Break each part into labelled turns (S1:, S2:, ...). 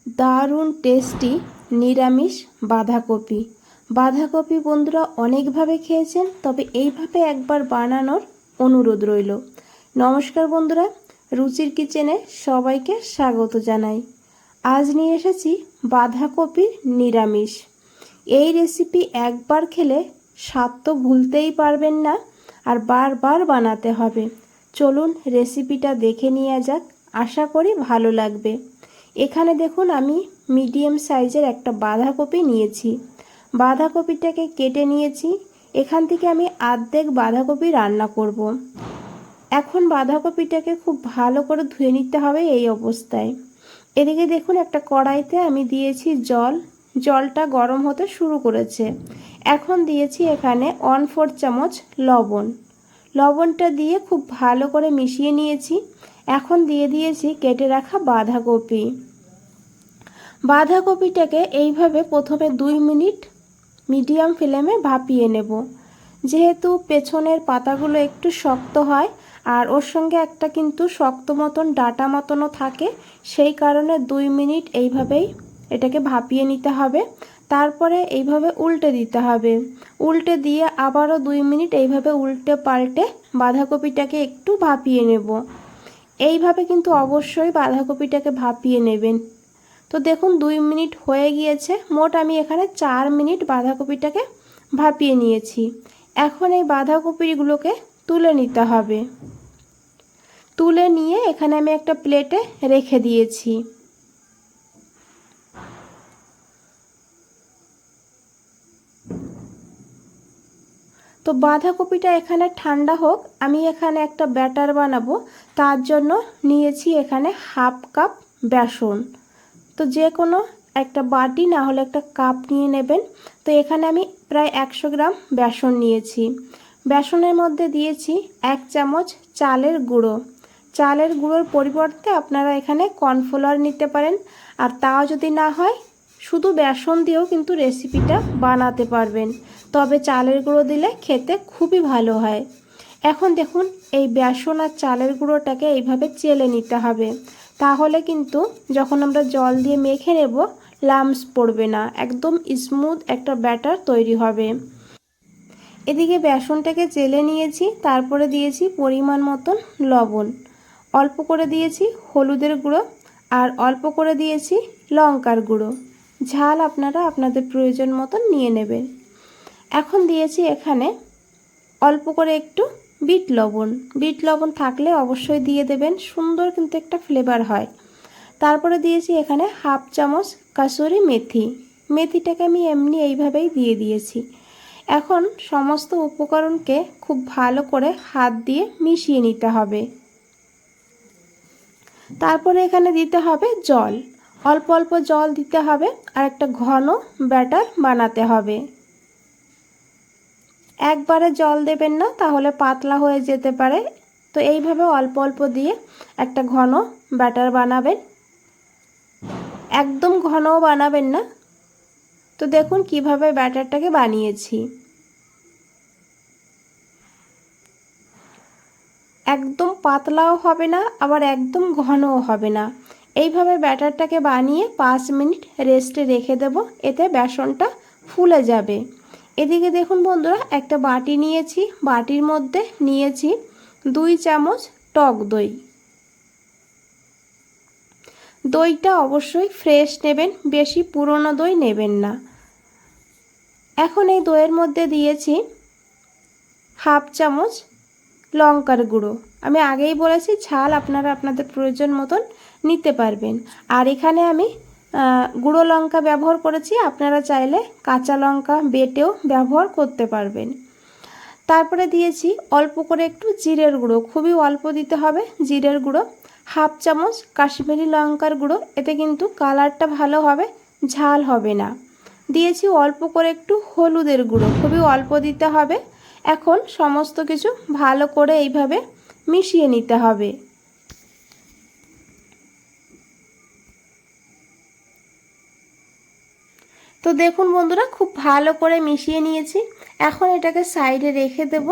S1: দারুণ টেস্টি নিরামিষ বাঁধাকপি। বাঁধাকপি বন্ধুরা অনেকভাবে খেয়েছেন, তবে এইভাবে একবার বানানোর অনুরোধ রইল। নমস্কার বন্ধুরা, রুচির কিচেনে সবাইকে স্বাগত জানাই। আজ নিয়ে এসেছি বাঁধাকপির নিরামিষ। এই রেসিপি একবার খেলে স্বাদ তো ভুলতেই পারবেন না, আর বারবার বানাতে হবে। চলুন রেসিপিটা দেখে নেওয়া যাক, আশা করি ভালো লাগবে। এখানে দেখুন আমি মিডিয়াম সাইজের একটা বাঁধাকপি নিয়েছি। বাঁধাকপিটাকে কেটে নিয়েছি। এখান থেকে আমি অর্ধেক বাঁধাকপি রান্না করব। এখন বাঁধাকপিটাকে খুব ভালো করে ধুয়ে নিতে হবে এই অবস্থায়। এদিকে দেখুন একটা কড়াইতে আমি দিয়েছি জল। জলটা গরম হতে শুরু করেছে। এখন দিয়েছি এখানে 1/4 চামচ লবণ। লবণটা দিয়ে খুব ভালো করে মিশিয়ে নিয়েছি। এখন দিয়ে দিয়েছি কেটে রাখা বাঁধাকপি। বাঁধাকপিটাকে এইভাবে প্রথমে 2 মিনিট মিডিয়াম ফ্লেমে ভাপিয়ে নেব। যেহেতু পেছনের পাতাগুলো একটু শক্ত হয়, আর ওর সঙ্গে একটা কিন্তু শক্ত মতন ডাটা মতনও থাকে, সেই কারণে 2 মিনিট এইভাবেই এটাকে ভাপিয়ে নিতে হবে। তারপরে এইভাবে উল্টে দিতে হবে। উল্টে দিয়ে আবারও 2 মিনিট এইভাবে উল্টে পাল্টে বাঁধাকপিটাকে একটু ভাপিয়ে নেব। এইভাবে কিন্তু অবশ্যই বাঁধাকপিটাকে ভাপিয়ে নেবেন। তো দেখুন 2 মিনিট হয়ে গিয়েছে। মোট আমি এখানে 4 মিনিট বাঁধাকপিটাকে ভাপিয়ে নিয়েছি। এখন এই বাঁধাকপিগুলোকে তুলে নিতে হবে। তুলে নিয়ে এখানে আমি একটা প্লেটে রেখে দিয়েছি। তো বাঁধাকপিটা এখানে ঠান্ডা হোক, আমি এখানে একটা ব্যাটার বানাবো। তার জন্য নিয়েছি এখানে 1/2 কাপ বেসন। তো যে কোনো একটা বাটি না হলে একটা কাপ নিয়ে নেবেন। তো এখানে আমি প্রায় 100 গ্রাম বেসন নিয়েছি। বেসনের মধ্যে দিয়েছি 1 চামচ চালের গুঁড়ো। চালের গুঁড়োর পরিবর্তে আপনারা এখানে কর্নফ্লাওয়ার নিতে পারেন, আর তাও যদি না হয় শুধু বেসন দিয়েও কিন্তু রেসিপিটা বানাতে পারবেন। তবে চালের গুঁড়ো দিলে খেতে খুবই ভালো হয়। এখন দেখুন এই বেসন আর চালের গুঁড়োটাকে এইভাবে চেলে নিতে হবে। তাহলে কিন্তু যখন আমরা জল দিয়ে মেখে নেব লাম্পস পড়বে না, একদম স্মুথ একটা ব্যাটার তৈরি হবে। এদিকে বেসনটাকে চেলে নিয়েছি। তারপরে দিয়েছি পরিমাণ মতন লবণ, অল্প করে দিয়েছি হলুদের গুঁড়ো, আর অল্প করে দিয়েছি লঙ্কার গুঁড়ো। ঝাল আপনারা আপনাদের প্রয়োজন মতন নিয়ে নেবেন। এখন দিয়েছি এখানে অল্প করে একটু বিট লবণ। বিট লবণ থাকলে অবশ্যই দিয়ে দেবেন, সুন্দর কিন্তু একটা ফ্লেভার হয়। তারপরে দিয়েছি এখানে 1/2 চামচ কাসুরি মেথি। মেথিটাকে আমি এমনি এইভাবেই দিয়ে দিয়েছি। এখন সমস্ত উপকরণকে খুব ভালো করে হাত দিয়ে মিশিয়ে নিতে হবে। তারপরে এখানে দিতে হবে জল, অল্প অল্প জল দিতে হবে, আর একটা ঘন ব্যাটার বানাতে হবে। একবারে জল দেবেন না, তাহলে পাতলা হয়ে যেতে পারে। তো এইভাবে অল্প অল্প দিয়ে একটা ঘন ব্যাটার বানাবেন, একদম ঘনও বানাবেন না। তো দেখুন কিভাবে ব্যাটারটাকে বানিয়েছি। একদম পাতলাও হবে না, আবার একদম ঘনও হবে না। এইভাবে ব্যাটারটাকে বানিয়ে 5 মিনিট রেস্টে রেখে দেব, এতে বেসনটা ফুলে যাবে। এদিকে দেখুন বন্ধুরা একটা বাটি নিয়েছি। বাটির মধ্যে নিয়েছি 2 চামচ টক দই। দইটা অবশ্যই ফ্রেশ নেবেন, বেশি পুরনো দই নেবেন না। এখন এই দইয়ের মধ্যে দিয়েছি 1/2 চামচ লঙ্কার গুঁড়ো। আমি আগেই বলেছি ঝাল আপনারা আপনাদের প্রয়োজন মতন নিতে পারবেন। আর এখানে আমি গুঁড়ো লঙ্কা ব্যবহার করেছি, আপনারা চাইলে কাঁচা লঙ্কা বেটেও ব্যবহার করতে পারবেন। তারপরে দিয়েছি অল্প করে একটু জিরের গুঁড়ো, খুবই অল্প দিতে হবে জিরের গুঁড়ো। 1/2 চামচ কাশ্মীরি লঙ্কার গুঁড়ো, এতে কিন্তু কালারটা ভালো হবে, ঝাল হবে না। দিয়েছি অল্প করে একটু হলুদের গুঁড়ো, খুবই অল্প দিতে হবে। এখন সমস্ত কিছু ভালো করে এইভাবে মিশিয়ে নিতে হবে। তো দেখুন বন্ধুরা খুব ভালো করে মিশিয়ে নিয়েছি। এখন এটাকে সাইডে রেখে দেব।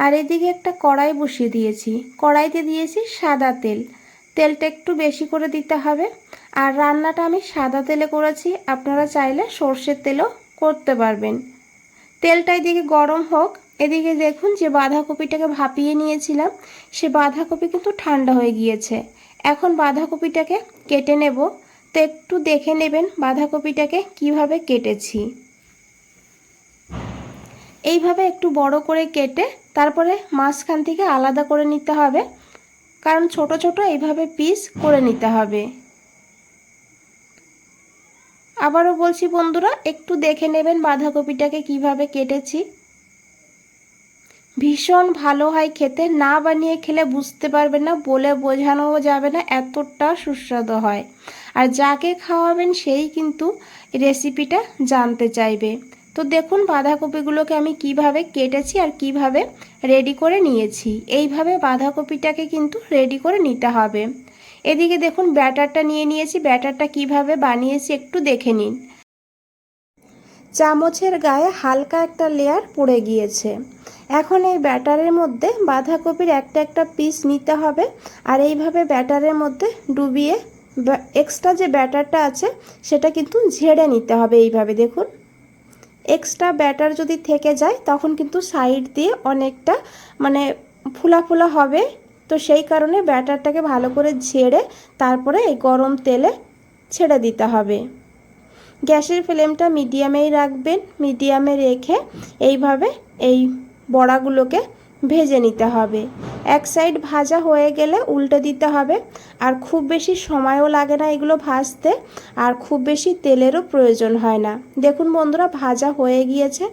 S1: আর এদিকে একটা কড়াই বসিয়ে দিয়েছি। কড়াইতে দিয়েছি সাদা তেল। তেলটা একটু বেশি করে দিতে হবে। আর রান্নাটা আমি সাদা তেলে করেছি, আপনারা চাইলে সর্ষের তেলও করতে পারবেন। তেলটা এদিকে গরম হোক, এদিকে দেখুন যে বাঁধাকপিটাকে ভাপিয়ে নিয়েছিলাম সে বাঁধাকপি কিন্তু ঠান্ডা হয়ে গিয়েছে। এখন বাঁধাকপিটাকে কেটে নেব। তো একটু দেখে নেবেন বাঁধাকপিটাকে কিভাবে কেটেছি। এইভাবে একটু বড় করে কেটে তারপরে মাঝখান থেকে আলাদা করে নিতে হবে, কারণ ছোট ছোট এইভাবে পিস করে নিতে হবে। আবারও বলছি বন্ধুরা, একটু দেখে নেবেন বাঁধাকপিটাকে কিভাবে কেটেছি। ভীষণ ভালো হয় খেতে, না বানিয়ে খেলে বুঝতে পারবেন না, বলে বোঝানো যাবে না, এতটা সুস্বাদু হয়। আর যাকে খাওয়াবেন সেই কিন্তু রেসিপিটা জানতে চাইবে। তো দেখুন বাঁধাকপিগুলোকে আমি কিভাবে কেটেছি আর কিভাবে রেডি করে নিয়েছি। এইভাবে বাঁধাকপিটাকে কিন্তু রেডি করে নিতে হবে। এদিকে দেখুন ব্যাটারটা নিয়ে নিয়েছি, ব্যাটারটা কিভাবে বানিয়েছি একটু দেখে নিন। চামচের গায়ে হালকা একটা লেয়ার পড়ে গিয়েছে। এখন এই ব্যাটারের মধ্যে বাঁধাকপির একটা একটা পিস নিতে হবে, আর এইভাবে ব্যাটারের মধ্যে ডুবিয়ে এক্সট্রা যে ব্যাটারটা আছে সেটা কিন্তু ঝেড়ে নিতে হবে। এইভাবে দেখুন, এক্সট্রা ব্যাটার যদি থেকে যায় তখন কিন্তু সাইড দিয়ে অনেকটা ফুলা ফুলা হবে। তো সেই কারণে ব্যাটারটাকে ভালো করে ঝেড়ে তারপরে এই গরম তেলে ছেড়ে দিতে হবে। গ্যাসের ফ্লেমটা মিডিয়ামেই রাখবেন, মিডিয়ামে রেখে এইভাবে এই বড়াগুলোকে ভেজে নিতে হবে। এক সাইড ভাজা হয়ে গেলে উল্টে দিতে হবে। আর খুব বেশি সময়ও লাগে না এগুলো ভাজতে, আর খুব বেশি তেলেরও প্রয়োজন হয় না। দেখুন বন্ধুরা ভাজা হয়ে গিয়েছে,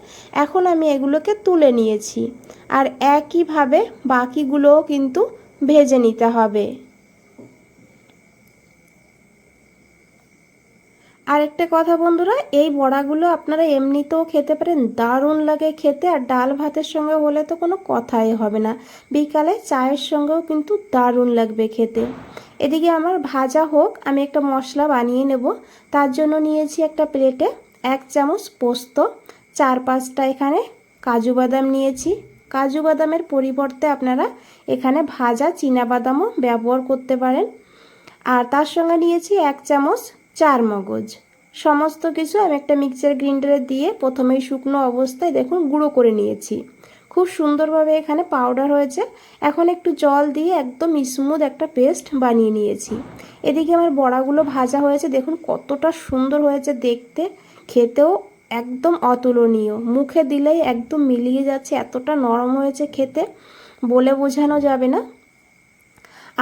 S1: এখন আমি এগুলোকে তুলে নিয়েছি। আর একইভাবে বাকিগুলোও কিন্তু ভেজে নিতে হবে। আরেকটা কথা বন্ধুরা, এই বড়াগুলো আপনারা এমনিতেও খেতে পারেন, দারুণ লাগে খেতে। আর ডাল ভাতের সঙ্গে হলে তো কোনো কথাই হবে না, বিকালে চায়ের সঙ্গেও কিন্তু দারুণ লাগবে খেতে। এদিকে আমার ভাজা হোক, আমি একটা মশলা বানিয়ে নেব। তার জন্য নিয়েছি একটা প্লেটে 1 চামচ পোস্ত, 4-5টা এখানে কাজু বাদাম নিয়েছি। কাজু বাদামের পরিবর্তে আপনারা এখানে ভাজা চীনাবাদামও ব্যবহার করতে পারেন। আর তার সঙ্গে নিয়েছি 1 চামচ চারমগজ। সমস্ত কিছু আমি একটা মিক্সচার গ্রাইন্ডারে দিয়ে প্রথমেই শুকনো অবস্থায় দেখুন গুঁড়ো করে নিয়েছি। খুব সুন্দরভাবে এখানে পাউডার হয়েছে। এখন একটু জল দিয়ে একদম স্মুথ একটা পেস্ট বানিয়ে নিয়েছি। এদিকে আমার বড়াগুলো ভাজা হয়েছে, দেখুন কতটা সুন্দর হয়েছে দেখতে, খেতেও একদম অতুলনীয়, মুখে দিলেই একদম মিলিয়ে যাচ্ছে, এতটা নরম হয়েছে খেতে, বলে বোঝানো যাবে না।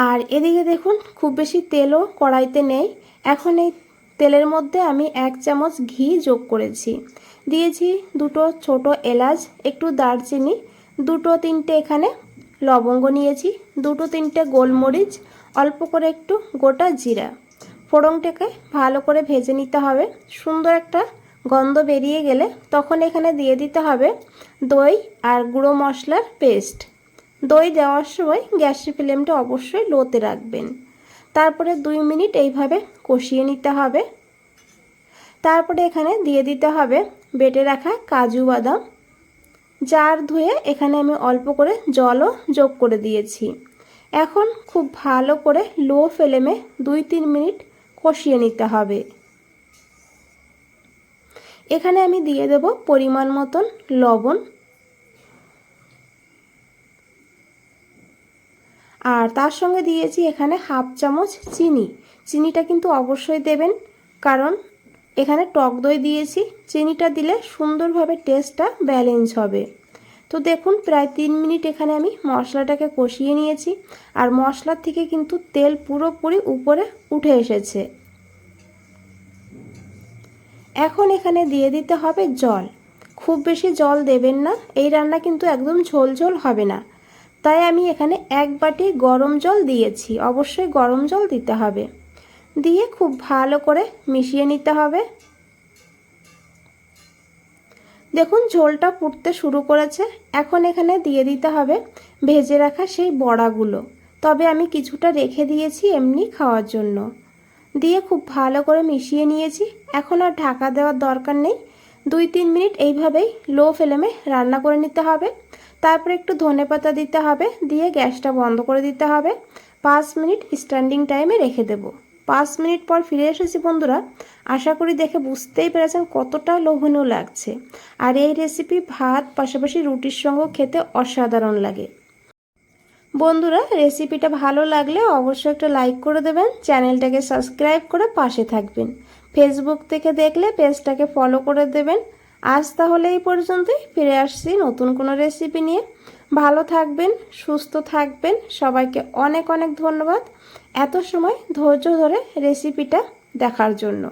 S1: আর এদিকে দেখুন খুব বেশি তেলও কড়াইতে নেই। এখন এই তেলের মধ্যে আমি 1 চামচ ঘি যোগ করেছি, দিয়েছি 2টো ছোট এলাচ, একটু দারচিনি, 2-3টে এখানে লবঙ্গ নিয়েছি, 2-3টে গোলমরিচ, অল্প করে একটু গোটা জিরা। ফোড়নটাকে ভালো করে ভেজে নিতে হবে। সুন্দর একটা গন্ধ বেরিয়ে গেলে তখন এখানে দিয়ে দিতে হবে দই আর গুঁড়ো মশলার পেস্ট। দই দেওয়ার সময় গ্যাসের ফ্লেমটা অবশ্যই লোতে রাখবেন। তারপরে 2 মিনিট এইভাবে কষিয়ে নিতে হবে। তারপরে এখানে দিয়ে দিতে হবে বেটে রাখা কাজু বাদাম। জার ধুয়ে এখানে আমি অল্প করে জলও যোগ করে দিয়েছি। এখন খুব ভালো করে লো ফ্লেমে 2-3 মিনিট কষিয়ে নিতে হবে। এখানে আমি দিয়ে দেব পরিমাণ মতন লবণ, আর তার সঙ্গে দিয়েছি এখানে 1/2 চামচ চিনি। চিনিটা কিন্তু অবশ্যই দেবেন, কারণ এখানে টক দই দিয়েছি, চিনিটা দিলে সুন্দরভাবে টেস্টটা ব্যালেন্স হবে। তো দেখুন প্রায় 3 মিনিট এখানে আমি মশলাটাকে কষিয়ে নিয়েছি, আর মশলার থেকে কিন্তু তেল পুরোপুরি উপরে উঠে এসেছে। এখন এখানে দিয়ে দিতে হবে জল। খুব বেশি জল দেবেন না, এই রান্না কিন্তু একদম ঝোল ঝোল হবে না। তাই আমি এখানে 1 বাটি গরম জল দিয়েছি, অবশ্যই গরম জল দিতে হবে। দিয়ে খুব ভালো করে মিশিয়ে নিতে হবে। দেখুন ঝোলটা ফুটতে শুরু করেছে। এখন এখানে দিয়ে দিতে হবে ভেজে রাখা সেই বড়াগুলো, তবে আমি কিছুটা রেখে দিয়েছি এমনি খাওয়ার জন্য। দিয়ে খুব ভালো করে মিশিয়ে নিয়েছি। এখন আর ঢাকা দেওয়ার দরকার নেই, 2-3 মিনিট এইভাবেই লো ফ্লেমে রান্না করে নিতে হবে। তারপরে একটু ধনেপাতা দিতে হবে, দিয়ে গ্যাসটা বন্ধ করে দিতে হবে। 5 মিনিট স্ট্যান্ডিং টাইমে রেখে দেব। 5 মিনিট পর ফিরে এসেছি বন্ধুরা। আশা করি দেখে বুঝতেই পেরেছেন কতটা লোভনীয় লাগছে। আর এই রেসিপি ভাত পাশাপাশি রুটির সঙ্গে খেতে অসাধারণ লাগে। বন্ধুরা, রেসিপিটা ভালো লাগলে অবশ্যই একটা লাইক করে দেবেন, চ্যানেলটাকে সাবস্ক্রাইব করে পাশে থাকবেন। ফেসবুক থেকে দেখলে পেজটাকে ফলো করে দেবেন। আজ তাহলে এই পর্যন্তই, ফিরে আসছি নতুন কোনো রেসিপি নিয়ে। ভালো থাকবেন, সুস্থ থাকবেন। সবাইকে অনেক অনেক ধন্যবাদ এত সময় ধৈর্য ধরে রেসিপিটা দেখার জন্য।